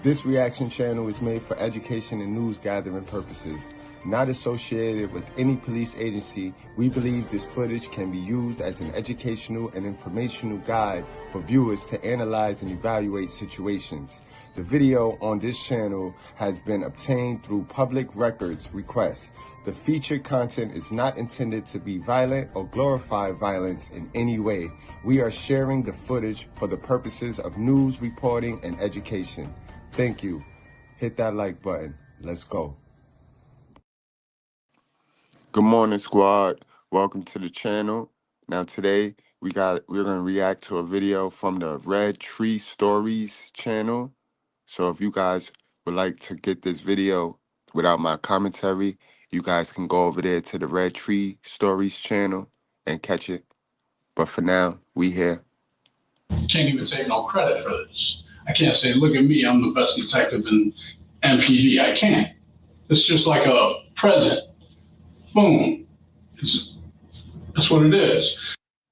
This reaction channel is made for education and news gathering purposes. Not associated with any police agency, we believe this footage can be used as an educational and informational guide for viewers to analyze and evaluate situations. The video on this channel has been obtained through public records requests. The featured content is not intended to be violent or glorify violence in any way. We are sharing the footage for the purposes of news reporting and education. Thank you. Hit that like button. Let's go. Good morning, squad. Welcome to the channel. Now today we're gonna react to a video from the Red Tree Stories channel. So if you guys would like to get this video without my commentary, you guys can go over there to the Red Tree Stories channel and catch it. But for now, we here. Can't even take no credit for this. I can't say, look at me, I'm the best detective in MPD. I can't. It's just like a present. Boom. That's what it is.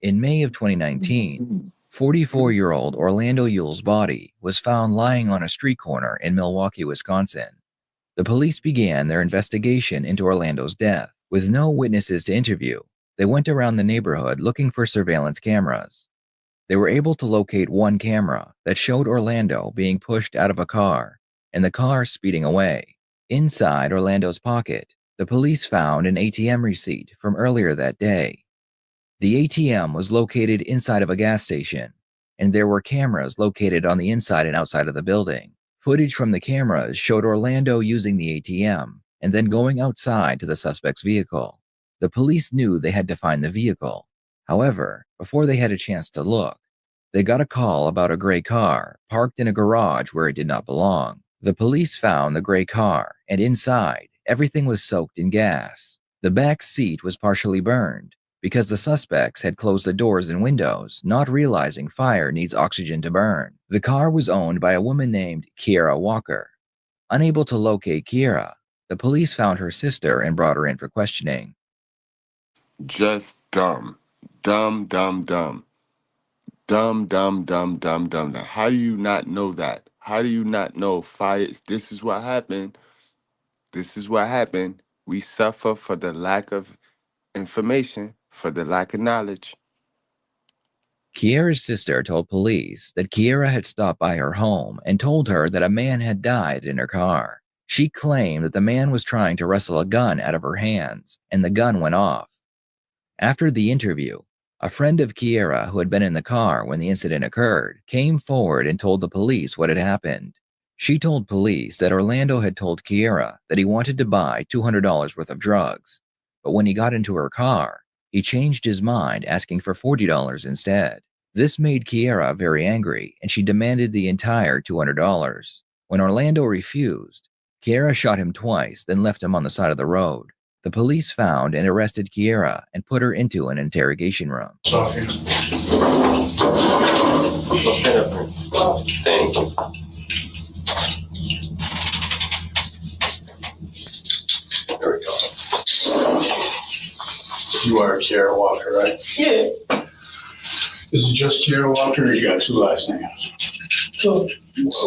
In May of 2019, 44-year-old Orlando Yule's body was found lying on a street corner in Milwaukee, Wisconsin. The police began their investigation into Orlando's death. With no witnesses to interview, they went around the neighborhood looking for surveillance cameras. They were able to locate one camera that showed Orlando being pushed out of a car and the car speeding away. Inside Orlando's pocket, the police found an ATM receipt from earlier that day. The ATM was located inside of a gas station, and there were cameras located on the inside and outside of the building. Footage from the cameras showed Orlando using the ATM and then going outside to the suspect's vehicle. The police knew they had to find the vehicle. However, before they had a chance to look, they got a call about a gray car parked in a garage where it did not belong. The police found the gray car, and inside, everything was soaked in gas. The back seat was partially burned because the suspects had closed the doors and windows, not realizing fire needs oxygen to burn. The car was owned by a woman named Kiera Walker. Unable to locate Kiera, the police found her sister and brought her in for questioning. Just dumb. Dumb, dumb, dumb. Dumb, dumb, dumb, dumb, dumb. Now, how do you not know that? How do you not know fire? This is what happened. This is what happened. We suffer for the lack of information, for the lack of knowledge. Kiera's sister told police that Kiera had stopped by her home and told her that a man had died in her car. She claimed that the man was trying to wrestle a gun out of her hands, and the gun went off. After the interview, a friend of Kiera who had been in the car when the incident occurred came forward and told the police what had happened. She told police that Orlando had told Kiera that he wanted to buy $200 worth of drugs, but when he got into her car, he changed his mind, asking for $40 instead. This made Kiera very angry, and she demanded the entire $200. When Orlando refused, Kiera shot him twice, then left him on the side of the road. The police found and arrested Kiera and put her into an interrogation room. Thank you. There we go. You are Kiera Walker, right? Yeah. Is it just Kiera Walker, or you got two last names? So,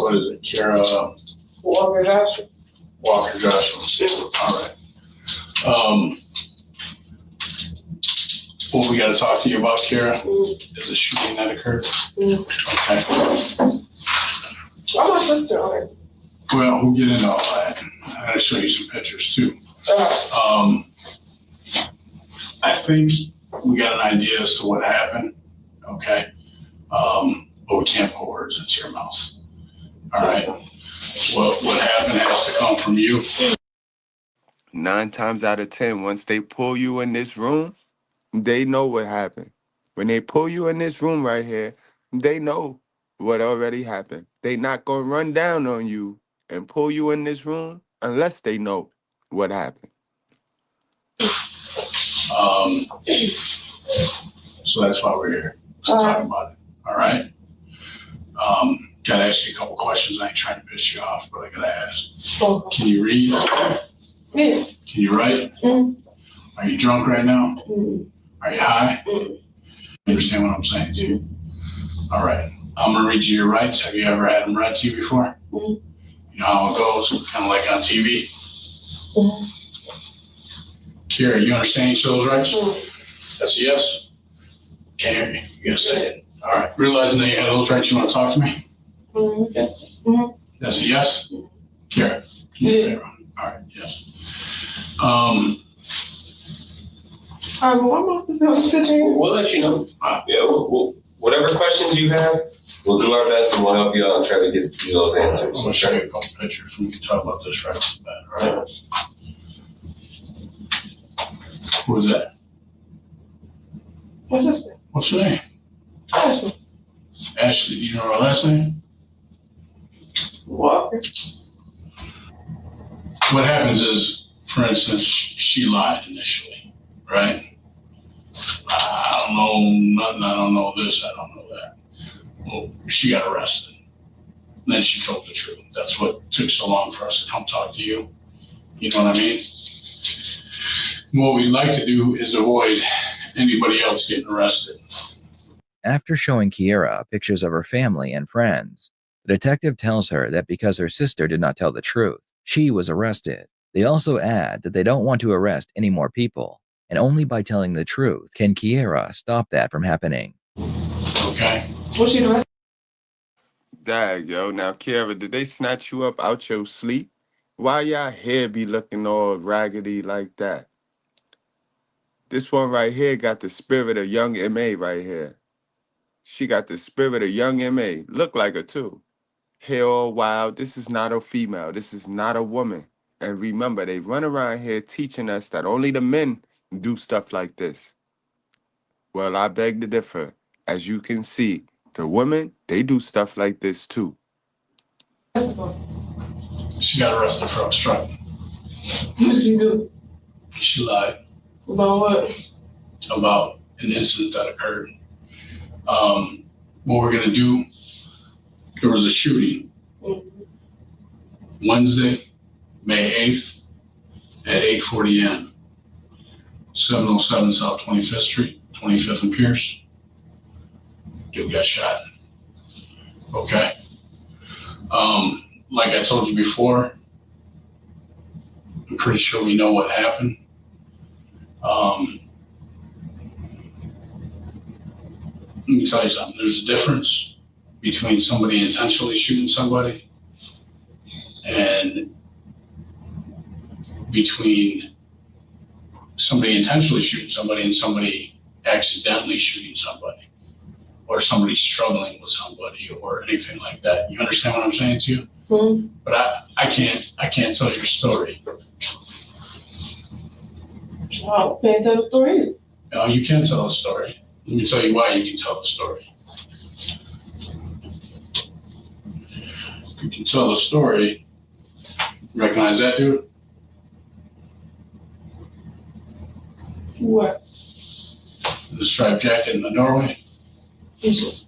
What is it? Kiera Walker Johnson. Walker Joshua. All right. What we got to talk to you about, Kiera, is a shooting that occurred. Okay. I'm my sister on it. Well, we'll get into all that. I got to show you some pictures too. I think we got an idea as to what happened. Okay. But we can't put words into your mouth. All right. What happened has to come from you. 9 times out of 10, once they pull you in this room, they know what happened. When they pull you in this room right here, they know what already happened. They not gonna run down on you and pull you in this room unless they know what happened. So that's why we're here to talk about it. All right. Gotta ask you a couple questions. I ain't trying to piss you off, but I gotta ask. Can you read? Yeah. Can you write? Are you drunk right now? Are you high? You understand what I'm saying to you? All right. I'm gonna read you your rights. Have you ever had them read to you before? You know how it goes, kind of like on TV. Mhm. Kira, you understand each other's rights? Mhm. That's a yes? Can't hear you. You gotta say it. All right. Realizing that you have those rights, you want to talk to me? Okay. Mhm. That's a yes? Kara? Yeah. All right, yes. All right, well, my sister was pitching. We'll let you know. Yeah, whatever questions you have, we'll do our best and we'll help you out and try to get you those I'm answers. gonna show you a couple pictures and we can talk about this right off the bat, all right? Who is that? My sister. What's her name? Ashley. Ashley, do you know her last name? Walker. What happens is, for instance, she lied initially, right? I don't know nothing, I don't know this, I don't know that. Well, she got arrested. And then she told the truth. That's what took so long for us to come talk to you. You know what I mean? What we'd like to do is avoid anybody else getting arrested. After showing Kiera pictures of her family and friends, the detective tells her that because her sister did not tell the truth, she was arrested. They also add that they don't want to arrest any more people, and only by telling the truth can Kiera stop that from happening. Okay? Was she the rest? Dag, yo. Now, Kiara, did they snatch you up out your sleep? Why y'all hair be looking all raggedy like that? This one right here got the spirit of young M.A. right here. She got the spirit of young M.A. Look like her, too. Hair all wild. This is not a female. This is not a woman. And remember, they run around here teaching us that only the men do stuff like this. Well, I beg to differ. As you can see, the women, they do stuff like this, too. She got arrested for obstructing. What did she do? She lied About what? about an incident that occurred. What we're gonna do, there was a shooting Wednesday, May 8th at 8:40 a.m. 707 South 25th Street, 25th and Pierce. Dude got shot. Okay. Like I told you before, I'm pretty sure we know what happened. Let me tell you something. There's a difference between somebody intentionally shooting somebody and between somebody intentionally shooting somebody and somebody accidentally shooting somebody or somebody struggling with somebody or anything like that. You understand what I'm saying to you? Mm-hmm. But I can't tell your story. Well, can't tell the story. No, you can tell a story. Let me tell you why you can tell the story. You can tell the story. Recognize that dude? What? The striped jacket in the doorway? Mm-hmm.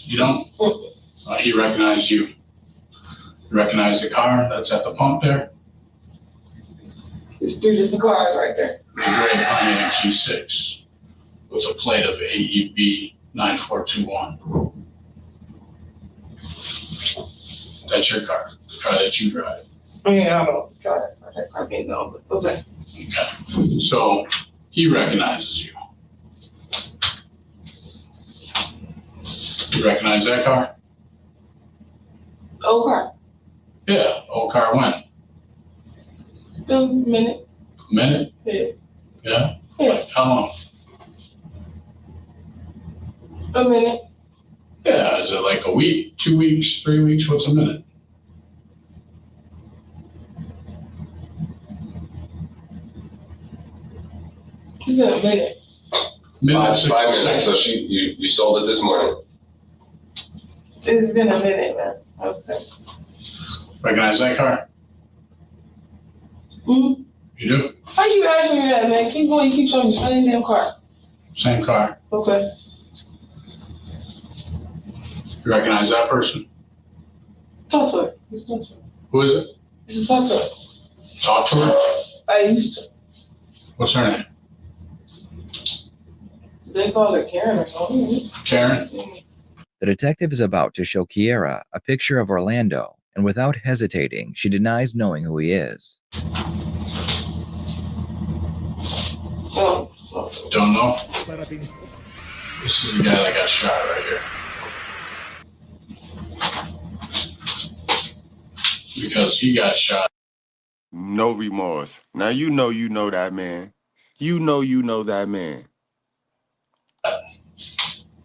You don't? He recognized you. You recognize the car that's at the pump there? There's 3 different cars right there. The gray Pontiac G6 with a plate of AEB 9421. That's your car, the car that you drive. Yeah, I know. Got it. That car can't go, but okay. Okay. So he recognizes you. You recognize that car? Old car. Yeah, old car when? A minute. A minute? Yeah. Yeah? Yeah. How long? A minute. Yeah, is it like a week, 2 weeks, 3 weeks? What's a minute? It's been a minute. Minute, 5 minutes. 66. So you sold it this morning. It's been a minute, man. Okay. Recognize that car? Mm-hmm. You do? How you asking me that, man? Keep going. Keep showing me the same damn car. Same car. Okay. You recognize that person? Talk to her. Just talk to her. Who is it? Just talk to her. Talk to her. I used to. What's her name? They call her Karen or something. Karen? Mm-hmm. The detective is about to show Kiera a picture of Orlando, and without hesitating, she denies knowing who he is. Don't know? This is the guy that got shot right here. Because he got shot. No remorse. Now you know that man. You know that man.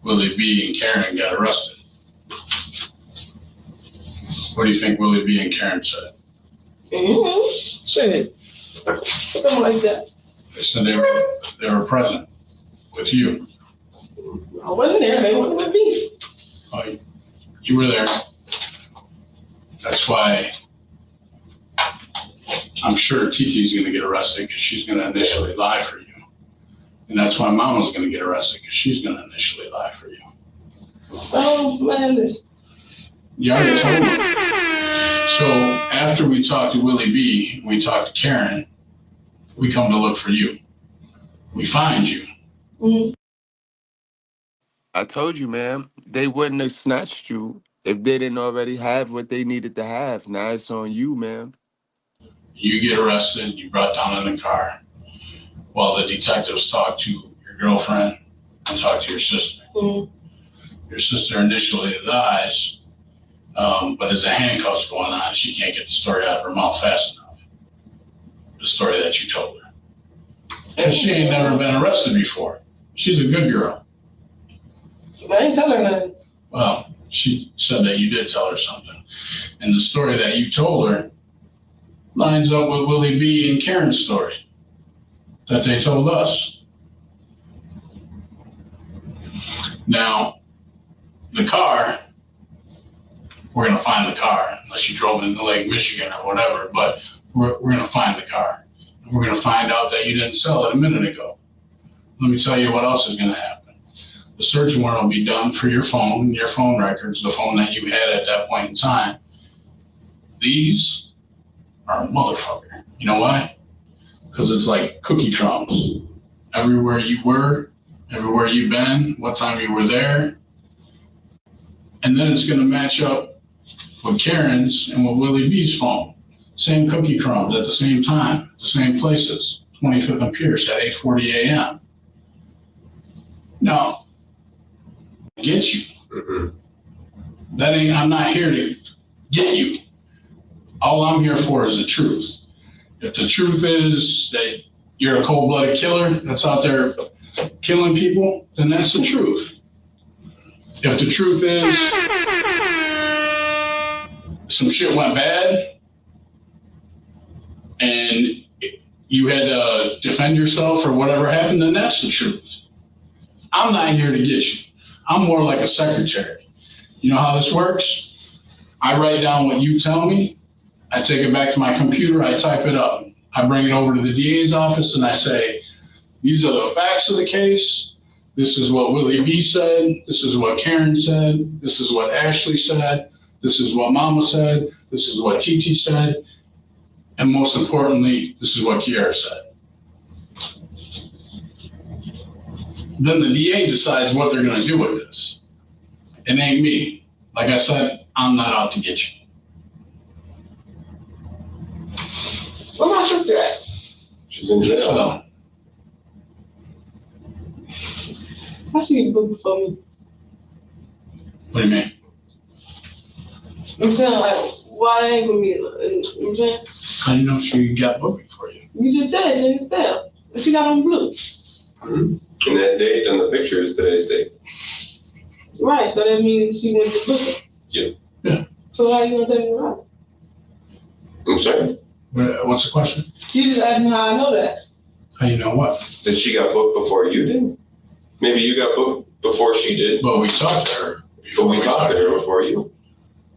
Willie B and Karen got arrested. What do you think Willie B and Karen said? Shit. Something like that. They said they were present with you. I wasn't there. They wasn't with me. Oh, you were there. That's why I'm sure TT's going to get arrested because she's going to initially lie for you. And that's why Mama's going to get arrested because she's going to initially lie for you. Oh, man, this. You already told me. So after we talked to Willie B, we talked to Karen, we come to look for you. We find you. Mm-hmm. I told you, man, they wouldn't have snatched you if they didn't already have what they needed to have. Now it's on you, man. You get arrested, you brought down in the car while the detectives talk to your girlfriend and talk to your sister. Mm-hmm. Your sister initially lies, but as the handcuffs going on, she can't get the story out of her mouth fast enough. The story that you told her. Because she ain't never been arrested before. She's a good girl. I ain't tell her nothing. Well, she said that you did tell her something. And the story that you told her lines up with Willie B and Karen's story that they told us. Now, the car, we're going to find the car, unless you drove into Lake Michigan or whatever, but we're going to find the car. And we're going to find out that you didn't sell it a minute ago. Let me tell you what else is going to happen. The search warrant will be done for your phone records, the phone that you had at that point in time. These are a motherfucker. You know why? Because it's like cookie crumbs. Everywhere you were, everywhere you've been, what time you were there. And then it's going to match up with Karen's and with Willie B's phone. Same cookie crumbs at the same time, the same places. 25th and Pierce at 8:40 a.m. Now, get you. Mm-hmm. I'm not here to get you. All I'm here for is the truth. If the truth is that you're a cold-blooded killer that's out there killing people, then that's the truth. If the truth is some shit went bad and you had to defend yourself or whatever happened, then that's the truth. I'm not here to get you. I'm more like a secretary. You know how this works? I write down what you tell me. I take it back to my computer. I type it up. I bring it over to the DA's office and I say, these are the facts of the case. This is what Willie B said. This is what Karen said. This is what Ashley said. This is what Mama said. This is what TT said. And most importantly, this is what Kiera said. Then the DA decides what they're going to do with this. It ain't me. Like I said, I'm not out to get you. Where my sister at? She's in jail. So, Why she get booked before me? what do you mean? I'm saying, like, why they ain't with me? You know what I'm saying? How do you know she got booked for you? You just said she didn't sell. But she got on blue. Mm-hmm. And that date on the picture is today's date. Right, so that means she went to book it. Yeah. Yeah. So how you gonna tell me right? I'm sorry? What's the question? You just asked me how I know that. How you know what? That she got booked before you did? Maybe you got booked before she did, But we talked to her. but we talked to her before you.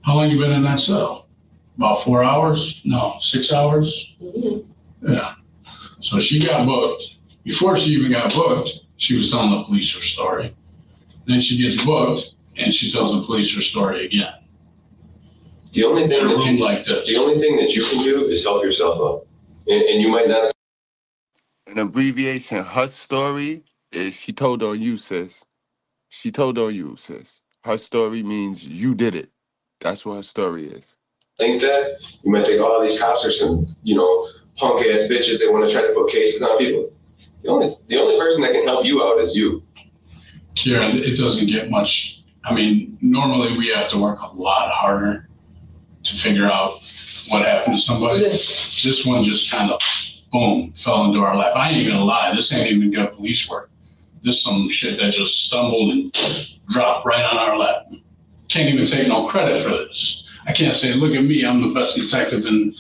How long you been in that cell? About 4 hours? No, 6 hours? Mm-hmm. Yeah. So she got booked. Before she even got booked, she was telling the police her story. Then she gets booked and she tells the police her story again. The only thing In a that room you, like this. the only thing that you can do is help yourself up. And you might not. An abbreviation, her story is she told on you, sis. She told on you, sis. Her story means you did it. That's what her story is. Think that you might think, oh, these cops are some, punk ass bitches. They want to try to put cases on people. The only person that can help you out is you. Kieran, it doesn't get much. I mean, normally we have to work a lot harder to figure out what happened to somebody. This one just kind of, boom, fell into our lap. I ain't even gonna lie, this ain't even good police work. This is some shit that just stumbled and dropped right on our lap. Can't even take no credit for this. I can't say, look at me, I'm the best detective in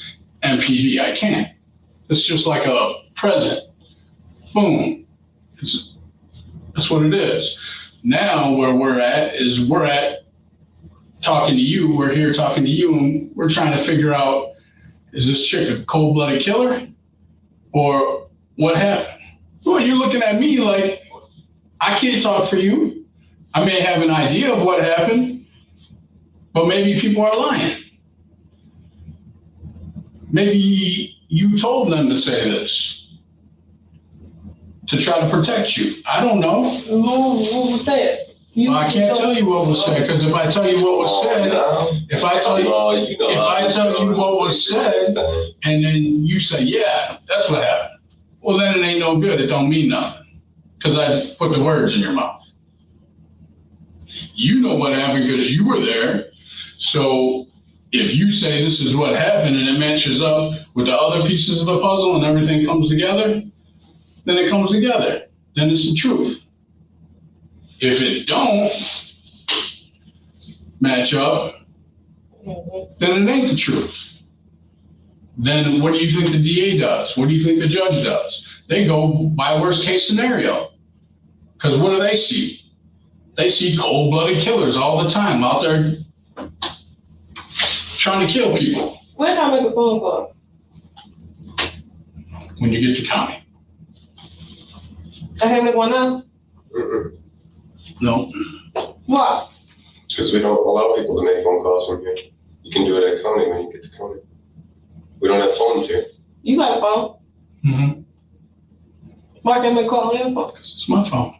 MPD. I can't. It's just like a present. Boom. That's what it is. Now where we're at talking to you. We're here talking to you, and we're trying to figure out, is this chick a cold-blooded killer? Or what happened? Well, you're looking at me like, I can't talk for you. I may have an idea of what happened, but maybe people are lying. Maybe you told them to say this to try to protect you. I don't know. What was said? Well, I can't tell you what was said, because if I tell you what was said, if I tell you what was said, and then you say, yeah, that's what happened, well, then it ain't no good. It don't mean nothing, because I put the words in your mouth. You know what happened because you were there. So if you say this is what happened and it matches up with the other pieces of the puzzle and everything comes together, then it comes together. Then it's the truth. If it don't match up, then it ain't the truth. Then what do you think the DA does? What do you think the judge does? They go by worst case scenario. Because what do they see? They see cold-blooded killers all the time out there trying to kill people. When can I make a phone call? When you get to county. I can't make one now? No. Why? Because we don't allow people to make phone calls from here. You can do it at county when you get to county. We don't have phones here. You got a phone? Mm-hmm. Why can't I call on your phone? Because it's my phone.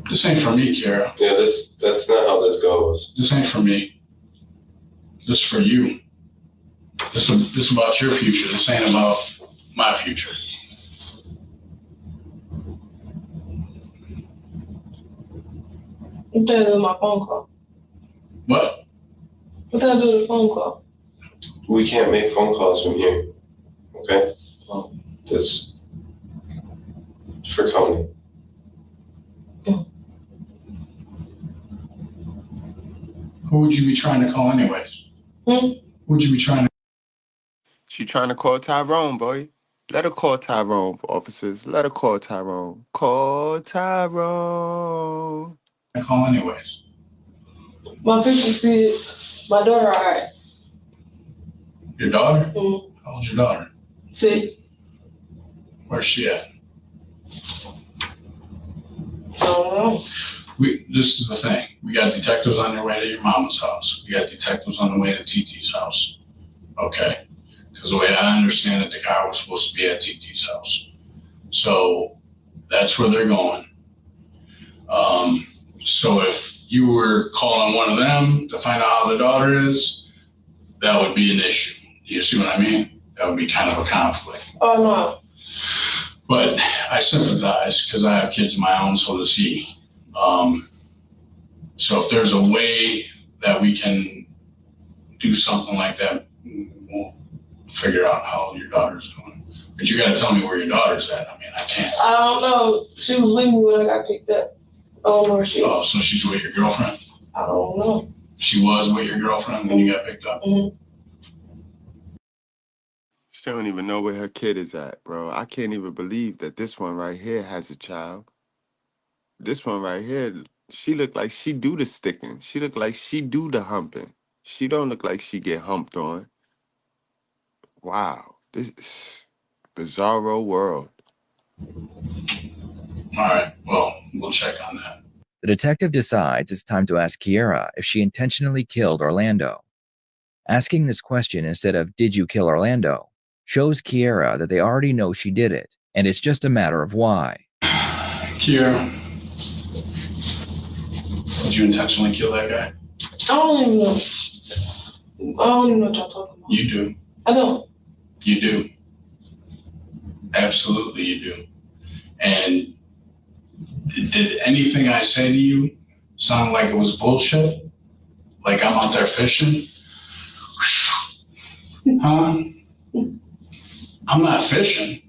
This ain't for me, Kara. Yeah, that's not how this goes. This ain't for me. This is for you. This is about your future. This ain't about my future. What did I do with my phone call? What? What did I do with the phone call? We can't make phone calls from here. Okay? Oh. That's for county. Who would you be trying to call anyways? Who would you be trying to? She trying to call Tyrone, boy. Let her call Tyrone, officers. Let her call Tyrone. Call Tyrone. Call anyways. My people see my daughter all right. Your daughter? Mm-hmm. How old's your daughter? 6. Where's she at? I don't know. This is the thing. We got detectives on their way to your mama's house. We got detectives on the way to TT's house. Okay? Because the way I understand it, the car was supposed to be at TT's house. So that's where they're going. So if you were calling one of them to find out how the daughter is, that would be an issue. You see what I mean? That would be kind of a conflict. Oh, no. But I sympathize because I have kids of my own, so does he. So if there's a way that we can do something like that, we'll figure out how your daughter's doing. But you got to tell me where your daughter's at. I mean, I can't. I don't know. She was with me when I got picked up. I don't know where she is. Oh, so she's with your girlfriend? I don't know. She was with your girlfriend when you got picked up? Mm-hmm. She don't even know where her kid is at, bro. I can't even believe that this one right here has a child. This one right here, she look like she do the sticking. She look like she do the humping. She don't look like she get humped on. Wow. This is bizarro world. All right, well, we'll check on that. The detective decides it's time to ask Kiera if she intentionally killed Orlando. Asking this question instead of "Did you kill Orlando?" shows Kiera that they already know she did it, and it's just a matter of why. Kiera, Did you intentionally kill that guy? I don't even know. I don't even know what y'all talking about. You do. I don't. You do. Absolutely, you do. And did anything I say to you sound like it was bullshit? Like I'm out there fishing? Huh? I'm not fishing.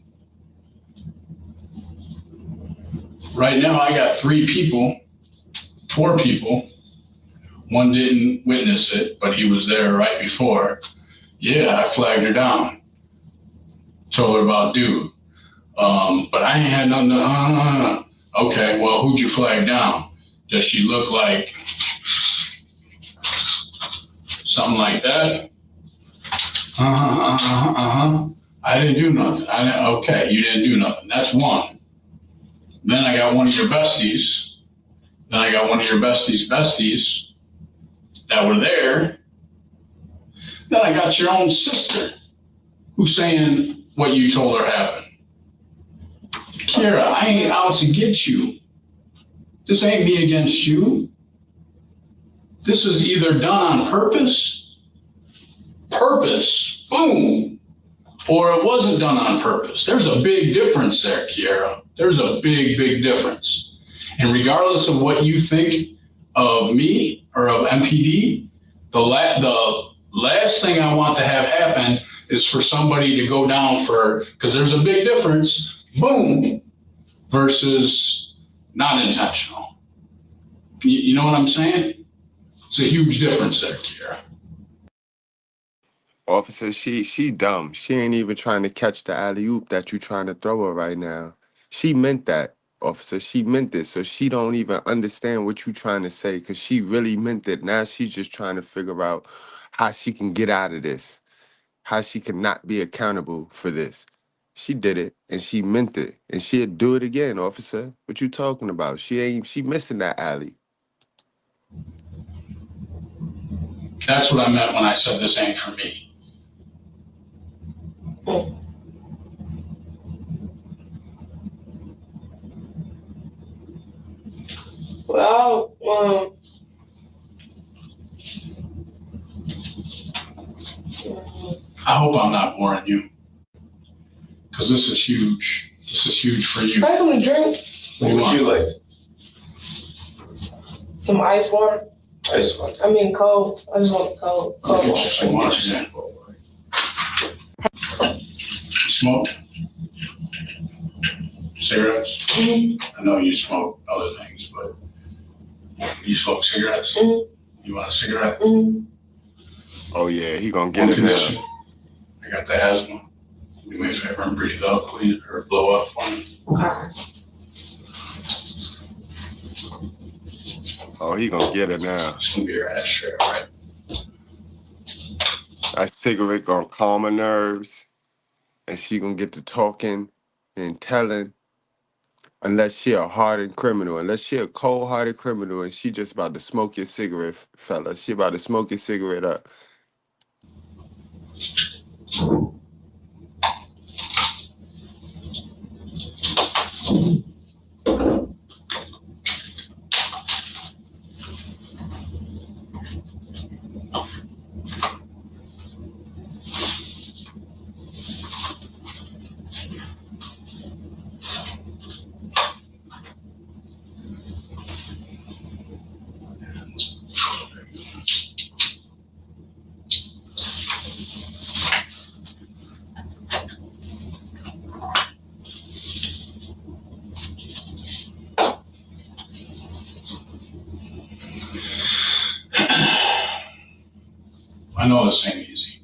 Right now, I got 4 people. One didn't witness it, but he was there right before. Yeah, I flagged her down. Told her about dude. But I ain't had nothing to, Okay, well, who'd you flag down? Does she look like something like that? I didn't do nothing. Okay, you didn't do nothing. That's one. Then I got one of your besties. Besties that were there. Then I got your own sister who's saying what you told her happened. Kira, I ain't out to get you. This ain't me against you. This is either done on purpose, boom, or it wasn't done on purpose. There's a big difference there, Kiara. There's a big, big difference. And regardless of what you think of me or of MPD, the last thing I want to have happen is for somebody to go down because there's a big difference, boom, versus not intentional. You know what I'm saying? It's a huge difference there, Kiara. Officer, she dumb. She ain't even trying to catch the alley-oop that you trying to throw her right now. She meant that, officer. She meant it. So she don't even understand what you trying to say because she really meant it. Now she's just trying to figure out how she can get out of this, how she can not be accountable for this. She did it and she meant it. And she'll do it again, officer. What you talking about? She missing that alley. That's what I meant when I said this ain't for me. Well, I hope I'm not boring you. Because this is huge. This is huge for you. I some drink. What would you like? Some ice water. Ice water. I mean cold. I just want cold. Cold water. Some water, yeah. You smoke? Cigarettes? Mm-hmm. I know you smoke other things, but you smoke cigarettes? Mm-hmm. You want a cigarette? Mm-hmm. Oh yeah, he gonna get it now. I got the asthma. Do me a favor and breathe out, please, or blow up for me. Okay. Oh, he gonna get it now. It's gonna be your ashtray, right? That cigarette gonna calm her nerves, and she gonna get to talking and telling. Unless she a hardened criminal, unless she a cold-hearted criminal, and she just about to smoke your cigarette, fella. She about to smoke your cigarette up. I know this ain't easy.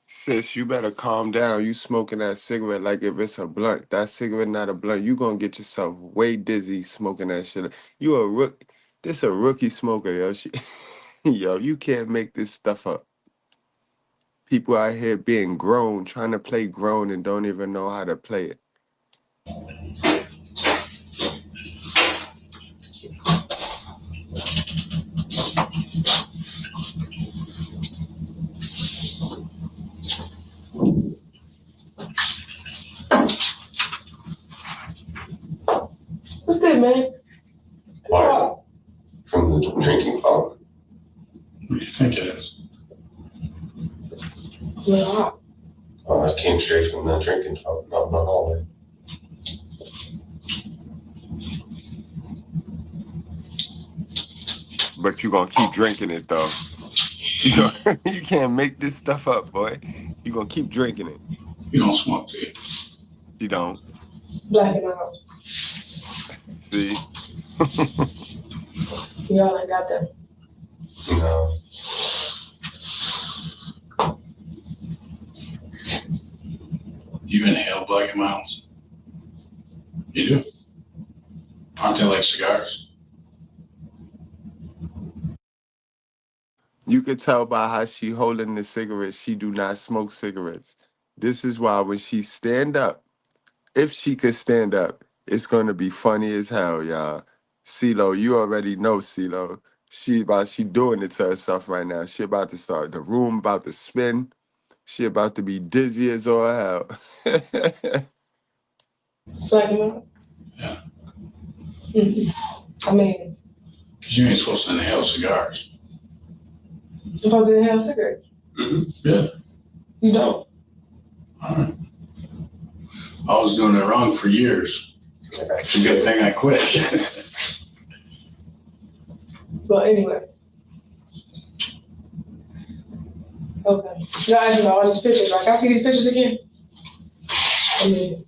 Sis, you better calm down. You smoking that cigarette like if it's a blunt. That cigarette not a blunt. You gonna get yourself way dizzy smoking that shit. You a rook. This a rookie smoker, yo. Yo, you can't make this stuff up. People out here being grown, trying to play grown and don't even know how to play it. man. Why? From the drinking fountain. What do you think it is? Yeah. Oh, that came straight from the drinking fountain, not in the hallway. But you gonna keep drinking it though. You know, you can't make this stuff up, boy. You gonna keep drinking it. You don't smoke, do you? You don't. Blacking out. See? Y'all ain't got that. No. Do you inhale black and milds? You do? Aren't they like cigars? You could tell by how she holding the cigarette, she do not smoke cigarettes. This is why when she stand up, if she could stand up, it's gonna be funny as hell, y'all. CeeLo, you already know CeeLo. She doing it to herself right now. She about to start. The room about to spin. She about to be dizzy as all hell. Blacking out? Yeah. I mean, Because you ain't supposed to inhale cigars. you're supposed to inhale cigarettes. Mm-hmm. Yeah. You don't. All right. I was doing it wrong for years. It's a good thing I quit. But anyway. Okay. You ask me about all these pictures. Like, I see these pictures again. I mean,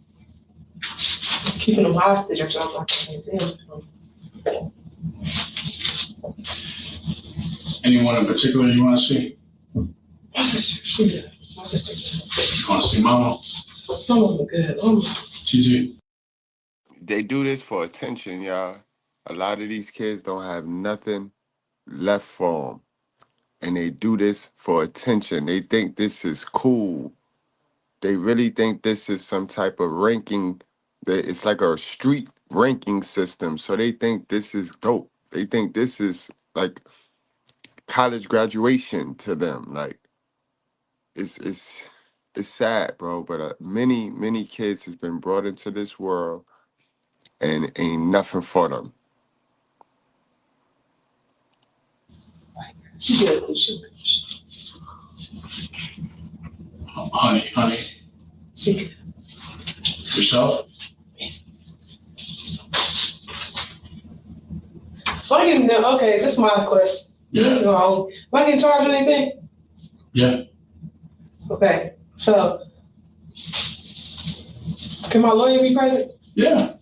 keeping them hostage or something like that. Anyone in particular you want to see? My sister, she good. My sister. You want to see Mama? Mama good. Mama. TT? They do this for attention, y'all. A lot of these kids don't have nothing left for them. And they do this for attention. They think this is cool. They really think this is some type of ranking. It's like a street ranking system. So they think this is dope. They think this is like college graduation to them. Like it's sad, bro. But many kids has been brought into this world and ain't nothing for them. She good. She good. Honey. She good. Yourself? If I get, okay, this is my question. Yeah. This is my own. If I get charged with anything? Yeah. Okay, so can my lawyer be present? Yeah.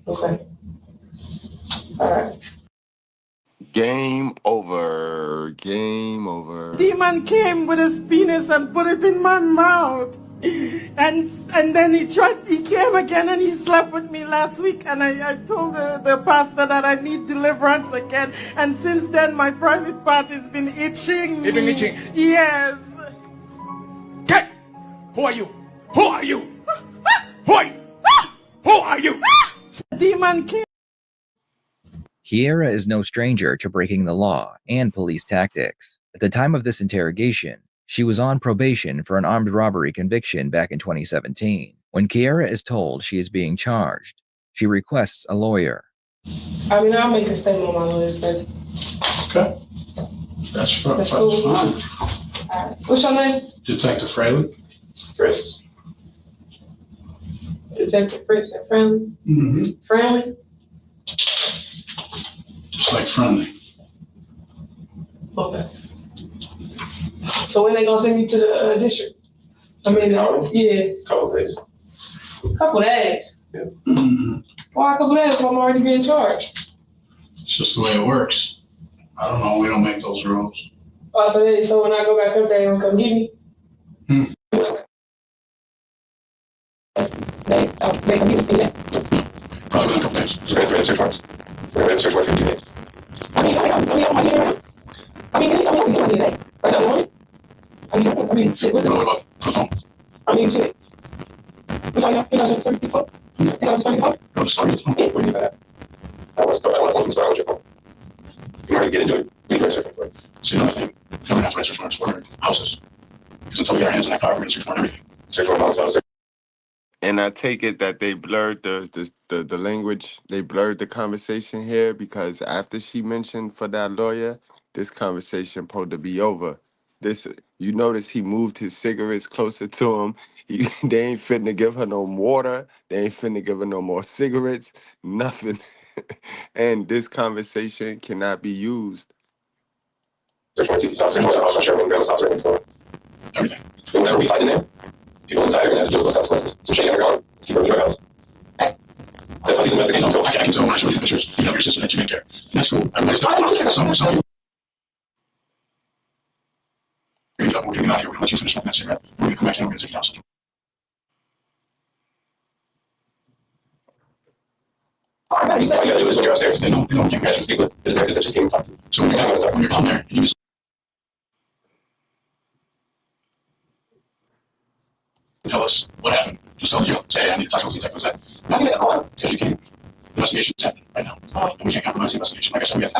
Okay. All right. Game over. Game over. Demon came with his penis and put it in my mouth. And then he came again and he slept with me last week, and I told the pastor that I need deliverance again, and since then my private part has been itching. It's been itching? Yes. Okay. Who are you? Who are you? Who are you? Who are you? Demon came. Kiera is no stranger to breaking the law and police tactics. At the time of this interrogation, she was on probation for an armed robbery conviction back in 2017. When Kiera is told she is being charged, she requests a lawyer. I mean, I'll make a statement on my lawyer's present. Okay. That's That's fine. cool. All right. What's your name? Detective Fraley? Chris. Detective Fritz and Friendly. Mm-hmm. Friendly? Just like friendly. Okay. So when they gonna send me to the district? I mean, yeah, Couple days. couple days. Mm-hmm. Why a couple days if I'm already being charged? It's just the way it works. I don't know. We don't make those rules. Oh, so when I go back up there, they don't come get me? They come get me then? Probably in a couple days. So we're gonna search warrants. We're gonna search warrants for 2 days. I mean, I don't my DNA. I mean, I don't get my DNA. Right now, want it? I mean, shit, what's What it? about the phone? I mean, shit. Which I got just 30 people. You got just 30 people? Go to start with the phone. What do you do that? I want to start with your phone. You want to get into it? We do a search warrant. See, another thing, we don't have to search warrants for houses. Because until we get our hands on that car, we're going to search for everything. Search warrant, And I take it that they blurred the language, they blurred the conversation here because after she mentioned for that lawyer, this conversation supposed to be over. This you notice he moved his cigarettes closer to him. They ain't finna give her no water. They ain't finna give her no more cigarettes. Nothing. And this conversation cannot be used. Everything. Whenever we find in there, people inside are gonna have to deal with those consequences. So Shane never gone. Keep her in the drug house. That's how these investigations go. I can tell when I show you the pictures. You have your sister that you take care. And that's cool. Everybody's got some we're getting out of here. We're gonna let you finish smoking that cigarette. We're gonna come back in and we're gonna take it out. All you gotta do is when you're upstairs, they don't you guys can speak with the detectives that just came and talked to you. So when you're down there, you tell us what happened. Just tell the jail. Say, hey, I need to talk to the detectives that. Not even a call. Because you can't. The investigation is happening right now. And we can't compromise the investigation. Like I said, we have to.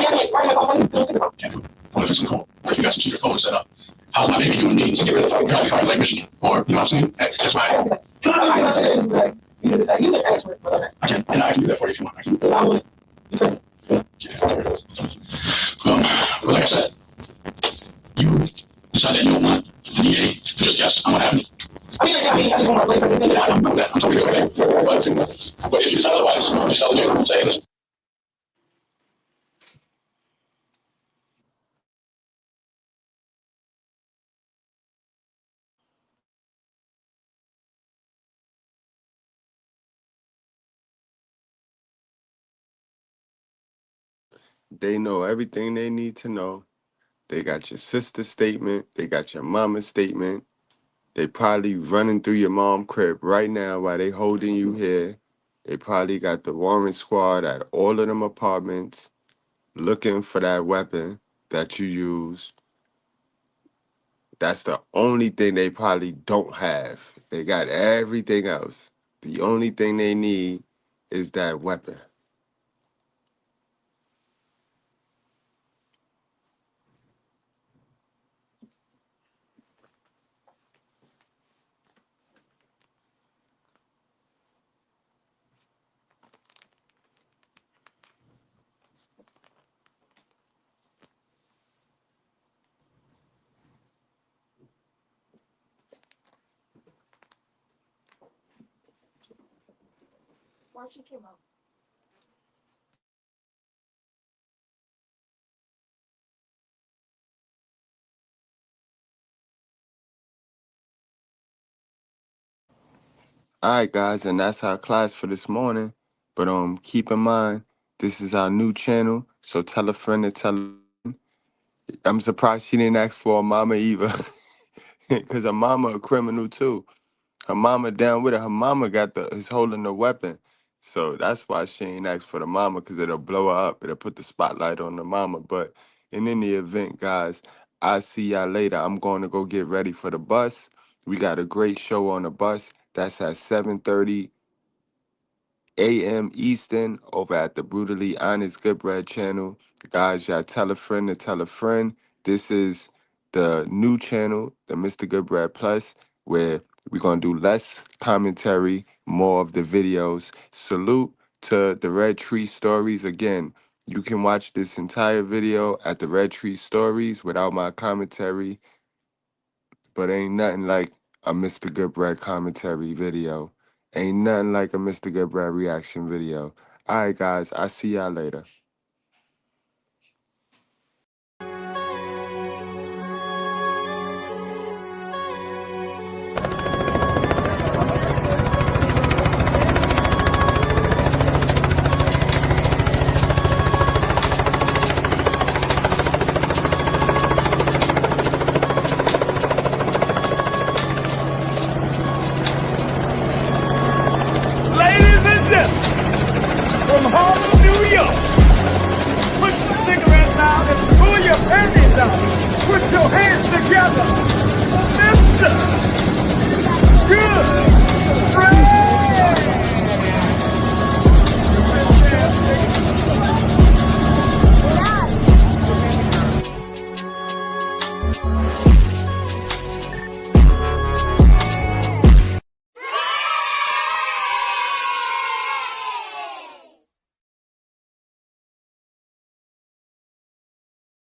Can't do it. What if it's in cold? What if you got some secret code set up? How's my baby doing needs? Get rid of the fucking driving cars like Michigan. Or, you know what I'm saying? That's why I can, and I can do that for you if you want. I can. But like I said, you decide that you don't want the DA to just guess on what happened. I don't know that. I'm totally okay. But if you decide otherwise, just tell the jail and say, hey, listen. They know everything they need to know. They got your sister's statement. They got your mama's statement. They probably running through your mom crib right now while they holding you here. They probably got the warrant squad at all of them apartments looking for that weapon that you used. That's the only thing they probably don't have. They got everything else. The only thing they need is that weapon. Why she came up? All right, guys, and that's our class for this morning. But keep in mind, this is our new channel, so tell a friend to tell a friend. I'm surprised she didn't ask for a mama either, because her mama a criminal too. Her mama down with it. Her mama is holding the weapon, so that's why she ain't asked for the mama, because it'll blow her up. It'll put the spotlight on the mama. But in any event, guys, I'll see y'all later. I'm going to go get ready for the bus. We got a great show on the bus. That's at 7:30 a.m. Eastern over at the Brutally Honest Good Bread channel. Guys, y'all tell a friend to tell a friend. This is the new channel, the Mr. Good Bread Plus, where we're going to do less commentary, more of the videos. Salute to the Red Tree Stories. Again, you can watch this entire video at the Red Tree Stories without my commentary, but ain't nothing like a Mr. Good Bread commentary video. Ain't nothing like a Mr. Good Bread reaction video. All right, guys, I'll see y'all later. Ladies and gentlemen, from Harlem, New York, put your cigarettes out and pull your panties out. Put your hands together. Mr.